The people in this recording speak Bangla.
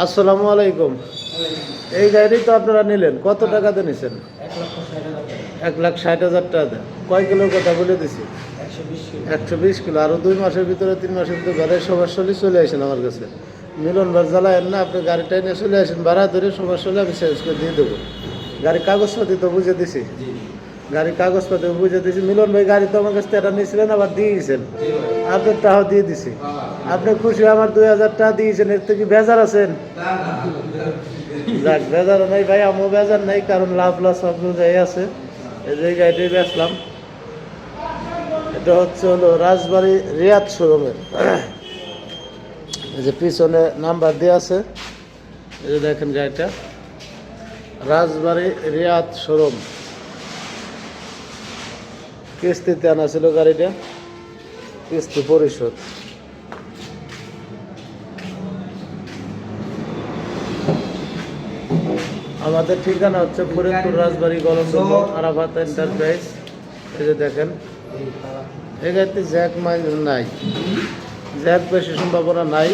আসসালামু আলাইকুম। এই গাড়ি তো আপনারা নিলেন, কত টাকাতে নিছেন? 1,60,000 টাকা। কয় কিলোর কথা বলে দিছি? 120 কিলো। আরও 2 মাসের ভিতরে 3 মাসের ভিতরে ঘরের সবার সলি চলে আসেন আমার কাছে। মিলন ভাই জ্বালায়েন না, আপনি গাড়িটা নিয়ে চলে আসেন, ভাড়া ধরে সবার সলি আমি চেঞ্জ করে দিয়ে দেবো। গাড়ির কাগজপাতি তো বুঝে দিছি, গাড়ির কাগজপাতি বুঝে দিছি। মিলন ভাই গাড়ি তো আমার কাছ থেকে এটা নিয়েছিলেন, আবার দিয়ে গেছেন, আপনার টাকাও দিয়ে দিছি। আপনি খুশি? আমার 2,000 টাকা দিয়েছেন, এর থেকে বেজার আছেন? যাক, বেজার নাই ভাই, আমিও বেজার নাই, কারণ লাভ লস সব অনুযায়ী আছে। এই যে গাড়িটাই বেচলাম। এটা হলো রাজবাড়ী রিয়াদ শোরুমের। এই যে পিছনে নাম্বার দেওয়া আছে, এই যে দেখেন গাড়িটা, রাজবাড়ী রিয়াদ শোরুম। কিস্তিতে আনা ছিল গাড়িটা, কিস্তি পরিশোধ। আমাদের ঠিকানা হচ্ছে ফরিদপুর রাজবাড়ী গলন্দ আরাফাত এন্টারপ্রাইজ। এই যে দেখেন, এই গাড়িতে জ্যাক মাইল নাই, জ্যাক বেশি সম্ভাবনা নাই।